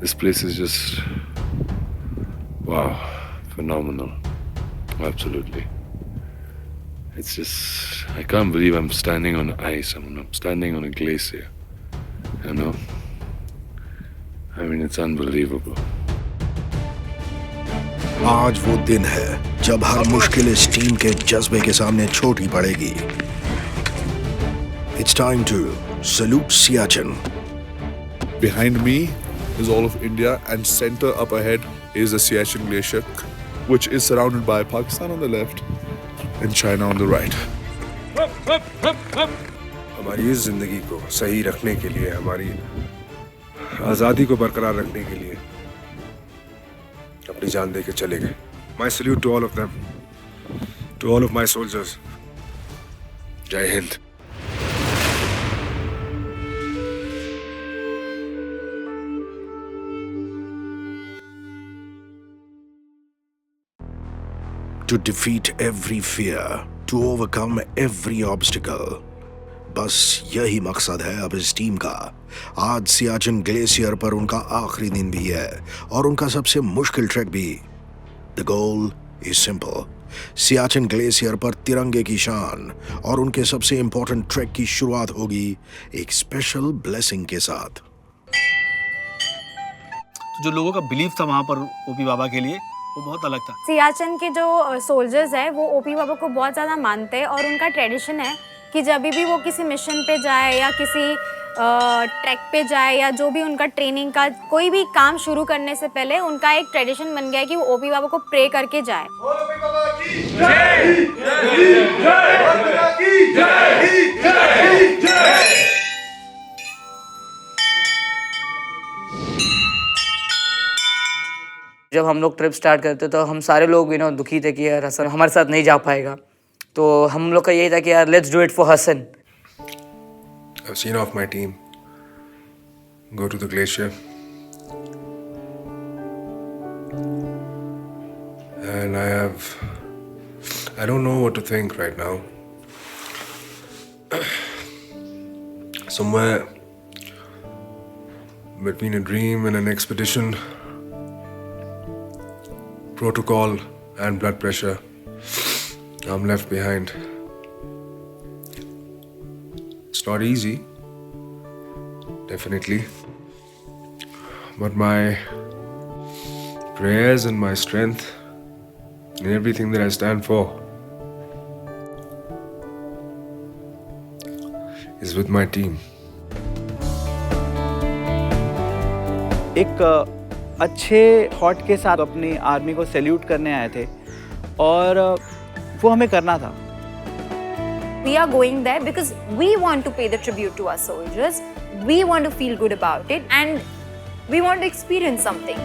This place is just, wow, phenomenal. Absolutely. It's just, I can't believe I'm standing on ice. I'm standing on a glacier. You know? I mean, it's unbelievable. आज वो दिन है जब हर मुश्किल इस team के जज्बे के सामने छोटी पड़ेगी. It's time to salute Siachen. Behind me is all of India, and center up ahead is the Siachen Glacier, which is surrounded by Pakistan on the left and China on the right. हमारी इस जिंदगी को सही रखने के लिए, हमारी आज़ादी को बरकरार रखने के लिए अपनी जान दे के चले गए. My salute to all of them, to all of my soldiers. Jai Hind. To defeat every fear, to overcome every obstacle. बस यही मकसद है अब इस टीम का. आज सियाचिन ग्लेशियर पर उनका आखिरी दिन भी है और उनका सबसे मुश्किल ट्रैक भी. The goal is simple. Siachen glacier पर तिरंगे की शान और उनके सबसे इंपॉर्टेंट ट्रैक की शुरुआत होगी एक स्पेशल ब्लेसिंग के साथ. जो लोगों का बिलीफ था वहाँ पर ओपी बाबा के लिए वो बहुत अलग था. सियाचिन के जो सोल्जर्स हैं वो ओपी बाबा को बहुत ज़्यादा मानते हैं और उनका ट्रेडिशन है कि जब भी वो किसी मिशन पे जाए या किसी ट्रैक पे जाए या जो भी उनका ट्रेनिंग का कोई भी काम शुरू करने से पहले उनका एक ट्रेडिशन बन गया है कि वो ओपी बाबा को प्रे करके जाए. जब हम लोग ट्रिप स्टार्ट करते तो हम सारे लोग दुखी थे कि यार हसन हमारे साथ नहीं जा पाएगा. तो हम लोग का यही था कि यार let's do it for Hasan. I've seen off my team go to the glacier, and I don't know what to think right now. Somewhere between a dream and an expedition, protocol and blood pressure, I'm left behind. It's not easy, definitely, but my prayers and my strength and everything that I stand for is with my team. एक अच्छे thought के साथ अपनी army को salute करने आए थे और वो हमें करना था. We are going there because we want to pay the tribute to our soldiers. We want to feel good about it and we want to experience something.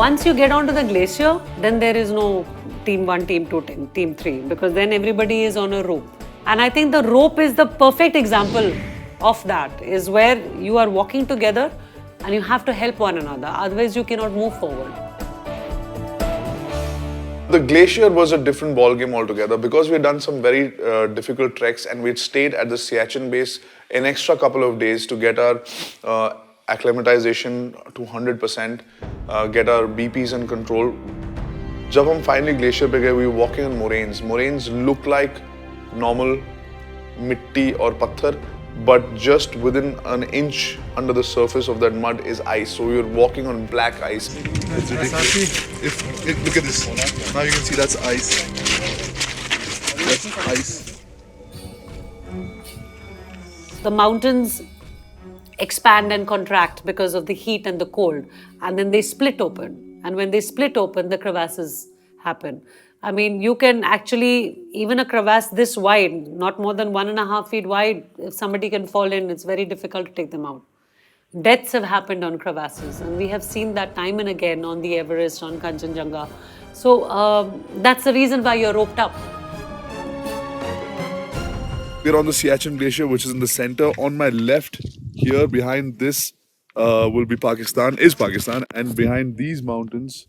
Once you get onto the glacier, then there is no team 1, team 2, team 3 because then everybody is on a rope. And I think the rope is the perfect example of that, is where you are walking together and you have to help one another. Otherwise, you cannot move forward. The glacier was a different ball game altogether because we had done some very difficult treks and we had stayed at the Siachen base an extra couple of days to get our acclimatization to 100%, get our BPs in control. जब हम finally glacier पे गए, we were walking on moraines. Moraines look like normal मिट्टी और पत्थर, but just within an inch under the surface of that mud is ice. So we were walking on black ice. It's ridiculous. Look at this. Now you can see that's ice. That's ice. The mountains expand and contract because of the heat and the cold, and then they split open. And when they split open, the crevasses happen. I mean, you can actually, even a crevasse this wide, not more than 1.5 feet wide, if somebody can fall in, it's very difficult to take them out. Deaths have happened on crevasses, and we have seen that time and again on the Everest, on Kanchenjunga. So that's the reason why you're roped up. We're on the Siachen Glacier, which is in the center. On my left, here behind this will be Pakistan, and behind these mountains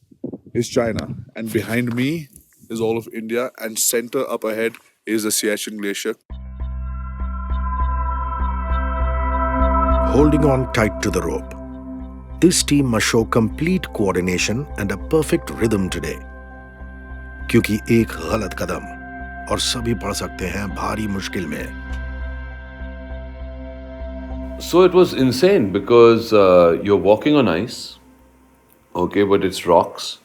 is China. And behind me is all of India, and center up ahead is the Siachen Glacier. holding on tight to the rope. This team must show complete coordination and a perfect rhythm today. क्योंकि एक गलत कदम और सभी पड़ सकते हैं भारी मुश्किल में. So it was insane because you're walking on ice, okay, but it's rocks,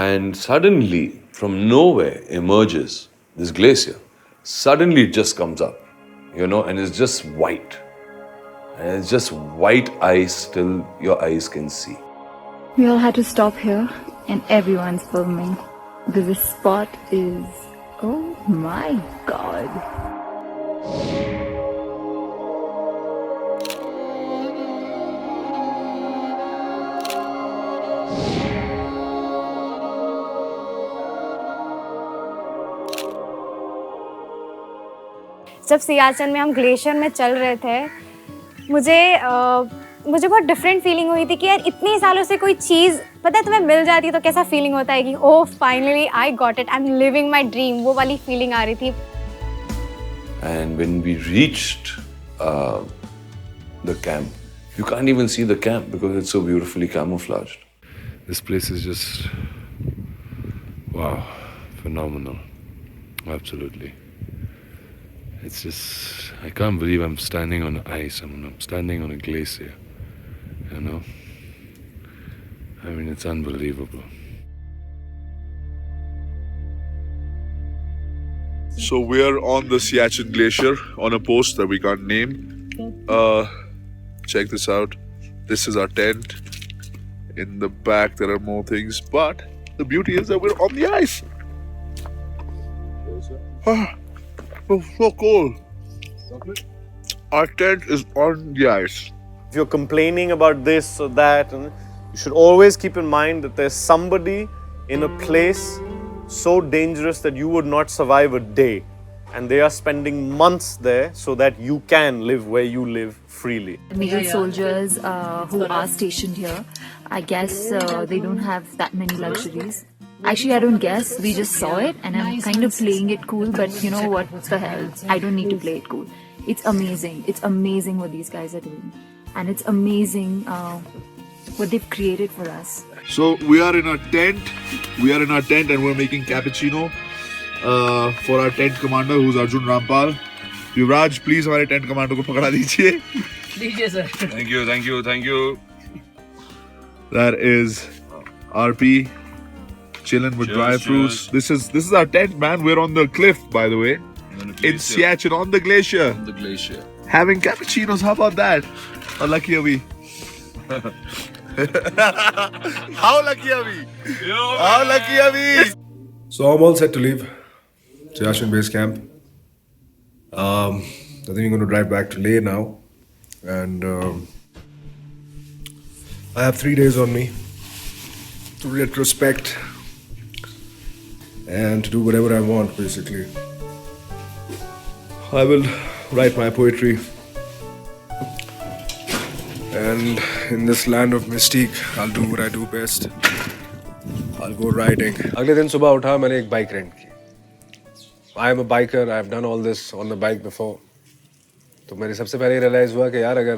and suddenly from nowhere emerges this glacier. Suddenly it just comes up, and it's just white. And it's just white ice till your eyes can see. We all had to stop here and everyone's filming because this spot is, oh my god. जब सियाचिन में हम glacier में चल रहे थे, मुझे बहुत different feeling हुई थी कि यार इतने सालों से कोई चीज़ पता है तुम्हें मिल जाती है तो कैसा फीलिंग होता है कि ओह finally I got it, I am living my dream, वो वाली फीलिंग आ रही थी. And when we reached the camp, you can't even see the camp because it's so beautifully camouflaged. This place is just, wow, phenomenal. Absolutely. It's just, I can't believe I'm standing on ice. I'm standing on a glacier, I mean, it's unbelievable. So we're on the Siachen Glacier on a post that we can't name. Check this out. This is our tent. In the back there are more things, but the beauty is that we're on the ice. Oh, so cold. Our tent is on the ice. If you're complaining about this or that, you should always keep in mind that there's somebody in a place so dangerous that you would not survive a day, and they are spending months there so that you can live where you live freely. Male soldiers who are stationed here, I guess they don't have that many luxuries. Actually, I don't guess. We just saw it and I'm kind of playing it cool, but you know what the hell? I don't need to play it cool. It's amazing. It's amazing what these guys are doing. And it's amazing what they've created for us. So we are in our tent. We are in our tent and we're making cappuccino for our tent commander, who's Arjun Rampal. Yuvraj, please हमारे tent commander को पकड़ा दीजिए. लीजिए sir. Thank you, thank you, thank you. That is RP chilling with dry fruits. This is our tent, man. We're on the cliff, by the way, in Siachen on the glacier. On the glacier. Having cappuccinos. How about that? How lucky are we? How lucky are we? How lucky are we? So I'm all set to leave Siachen base camp. I think we're going to drive back to Leh now, and I have 3 days on me to retrospect and to do whatever I want, basically. I will write my poetry, and in this land of mystique, I'll do what I do best. I'll go riding. अगले दिन सुबह उठा, मैंने एक bike rent की. I am a biker. I have done all this on the bike before. तो मेरे सबसे पहले रियलाइज हुआ कि यार अगर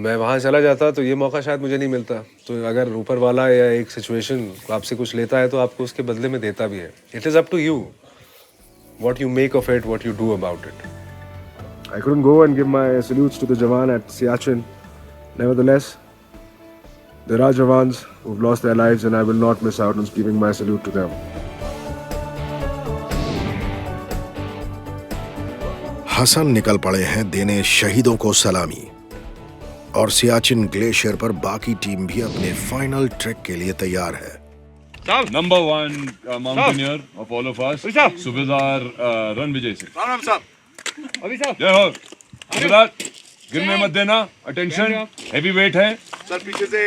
मैं वहाँ चला जाता तो ये मौका शायद मुझे नहीं मिलता. तो अगर ऊपर वाला या एक सिचुएशन आपसे कुछ लेता है तो आपको उसके बदले में देता भी है. It is up to you. What you make of it, what you do about it. I couldn't go and give my salutes to the Jawan at Siachen. Nevertheless, there are Jawans who've lost their lives and I will not miss out on giving my salute to them. Hasan निकल पड़े हैं देने शहीदों को सलामी, और Siachen glacier पर बाकी टीम भी अपने फाइनल ट्रैक के लिए तैयार है. Number one mountaineer of all of us, Subedar Ranvijay Singh. Ram साहब. अभी साहब. जय हो. सुबेदार, गिरने मत देना. अटेंशन, हेवी वेट है. सर पीछे से.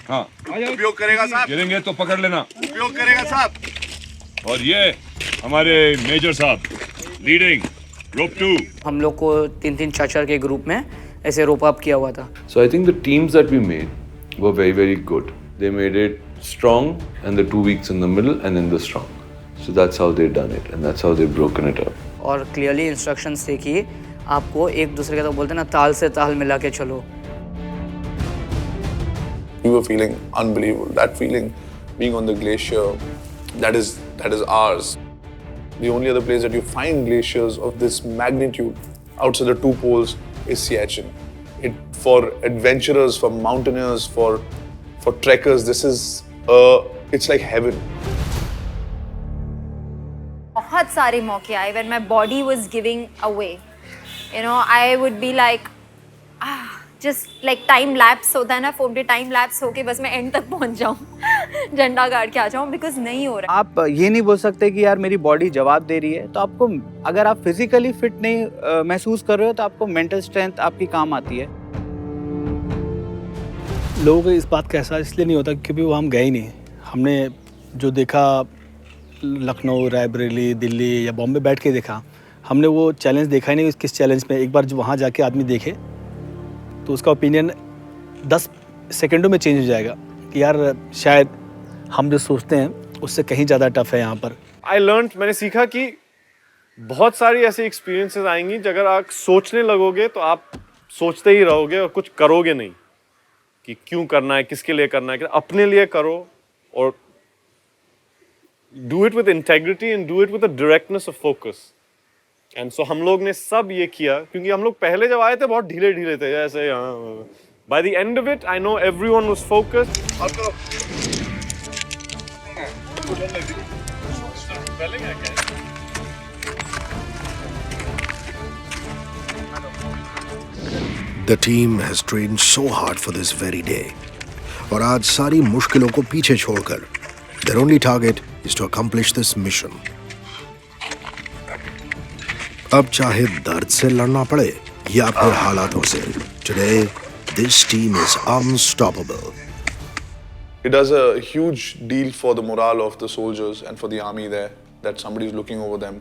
हाँ. उपयोग करेगा साहब. गिरेंगे तो पकड़ लेना. उपयोग करेगा साहब. और ये हमारे मेजर साहब, लीडिंग रोप 2. हम लोग को 3-3 4-4 के ग्रुप में ऐसे रोप अप किया हुआ था. So I think the teams that we made were very, very good. They made it strong and the 2 weeks in the middle and then the strong. So that's how they done it and that's how they've broken it up. और clearly instructions थे कि आपको एक दूसरे के तो बोलते हैं ना, ताल से ताल मिला के चलो. We were feeling unbelievable. That feeling, being on the glacier, that is ours. The only other place that you find glaciers of this magnitude outside the two poles is Siachen. For adventurers, for mountaineers, for trekkers, this is it's like heaven. बहुत सारे मौके आए when my body was giving away. You know, I would be like, just like time lapse होता है ना, 4 time lapse होके बस मैं एंड तक पहुंच जाऊं, झंडा गाड़ के आ जाऊं, बिकॉज नहीं हो रहा. आप ये नहीं बोल सकते कि यार मेरी बॉडी जवाब दे रही है. तो आपको, अगर आप फिजिकली फिट नहीं महसूस कर रहे हो, तो आपको मेंटल स्ट्रेंथ आपकी काम आती है. लोगों को इस बात का एहसास इसलिए नहीं होता क्योंकि वो हम गए ही नहीं. हमने जो देखा लखनऊ, रायबरेली, दिल्ली या बॉम्बे बैठ के देखा, हमने वो चैलेंज देखा ही नहीं. किस चैलेंज में एक बार जो वहाँ जाके आदमी देखे तो उसका ओपिनियन 10 सेकंडों में चेंज हो जाएगा कि यार शायद हम जो सोचते हैं उससे कहीं ज़्यादा टफ है यहाँ पर. मैंने सीखा कि बहुत सारी ऐसी एक्सपीरियंसेस आएंगी, अगर आप सोचने लगोगे तो आप सोचते ही रहोगे और कुछ करोगे नहीं कि क्यों करना है, किसके लिए करना है. अपने लिए करो और do it with integrity and do it with a directness of focus. And so हम लोग ने सब ये किया क्योंकि हम लोग पहले जब आए थे बहुत ढीले थे, जैसे by the end of it I know everyone was focused. The team has trained so hard for this very day. और आज सारी मुश्किलों को पीछे छोड़कर their only target is to accomplish this mission. अब चाहे दर्द से लड़ना पड़े या फिर हालातों से, today this team is unstoppable. It does a huge deal for the morale of the soldiers and for the army there that somebody is looking over them.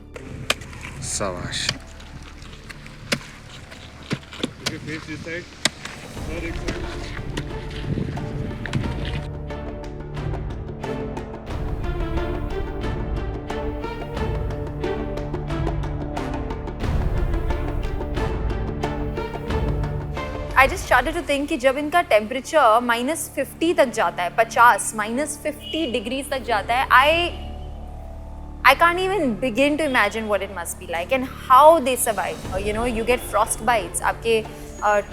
Sabash. I just started to think कि जब इनका temperature -50 तक जाता है, 50 -50 degrees तक जाता है, I can't even begin to imagine what it must be like and how they survive. You know, you get frost bites, आपके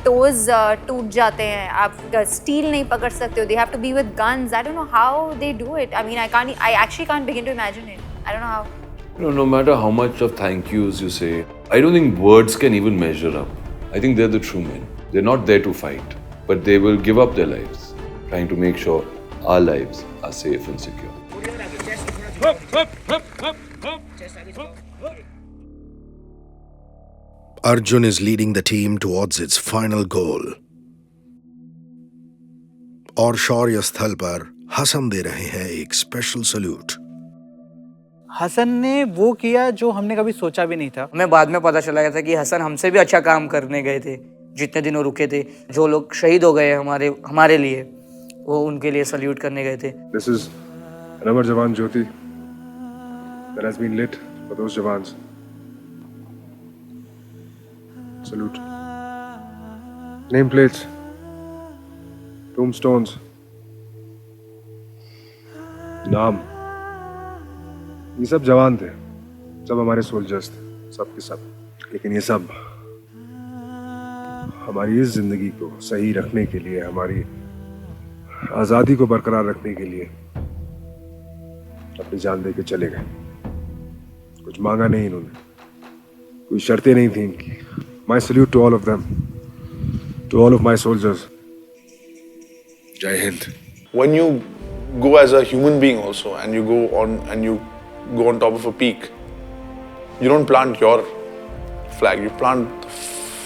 toes टूट जाते हैं, आप steel नहीं पकड़ सकते हो. They have to be with guns. I don't know how they do it. I mean, I actually can't begin to imagine it. I don't know how. You know, no matter how much of thank yous you say, I don't think words can even measure up. I think they're the true men. They're not there to fight, but they will give up their lives, trying to make sure our lives are safe and secure. Arjun is leading the team towards its final goal. और शौर्य स्थल पर हसन दे रहे हैं एक special salute. Hasan ने वो किया जो हमने कभी सोचा भी नहीं था. हमें बाद में पता चला था कि हसन हमसे भी अच्छा काम करने गए थे. जितने दिनों रुके थे, जो लोग शहीद हो गए हमारे लिए, वो उनके लिए सल्यूट करने गए थे. This is an Amar Jawan Jyoti that has been lit for those Jawans. Salute. Nameplates, tombstones, नाम, ये सब जवान थे, सब हमारे सोल्जर्स थे, सब के सब. लेकिन ये सब हमारी इस जिंदगी को सही रखने के लिए, हमारी आजादी को बरकरार रखने के लिए अपनी जान दे के चले गए. कुछ मांगा नहीं इन्होंने, कोई शर्तें नहीं थी इनकी. My salute to all of them, to all of my soldiers. Jai Hind. When you go as a human being also and you go on top of a peak, you don't plant your flag, you plant the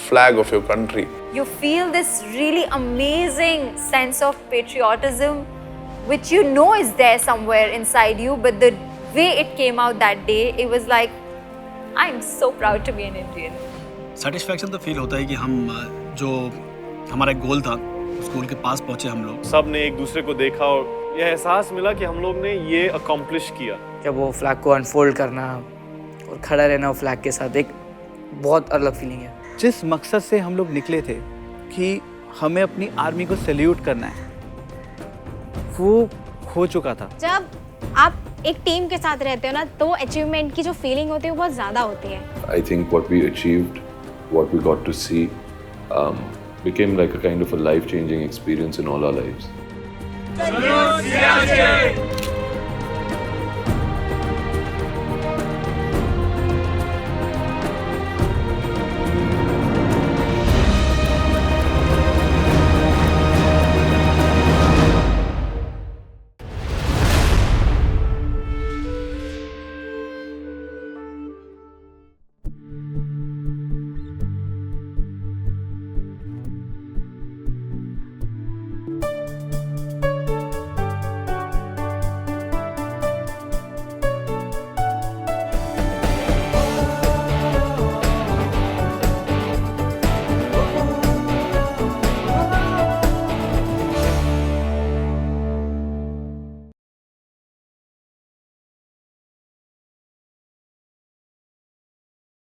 flag of your country. You feel this really amazing sense of patriotism which you know is there somewhere inside you, but the way it came out that day, it was like, I'm so proud to be an Indian. Satisfaction तो feel होता है कि हम जो हमारा गोल था उस गोल के पास पहुंचे हम लोग. सब ने एक दूसरे को देखा और ये एहसास मिला कि हम लोग ने ये अकम्प्लिश किया. जब वो फ्लैग को अनफोल्ड करना और खड़ा रहना वो फ्लैग के साथ, एक बहुत अलग फीलिंग है. जिस मकसद से हम लोग निकले थे कि हमें अपनी आर्मी को सैल्यूट करना है, वो हो चुका था। जब आप एक टीम के साथ रहते हो ना, तो अचीवमेंट की जो फीलिंग होती है वो बहुत ज़्यादा होती है। I think what we achieved, what we got to see, became like a kind of a life-changing experience in all our lives.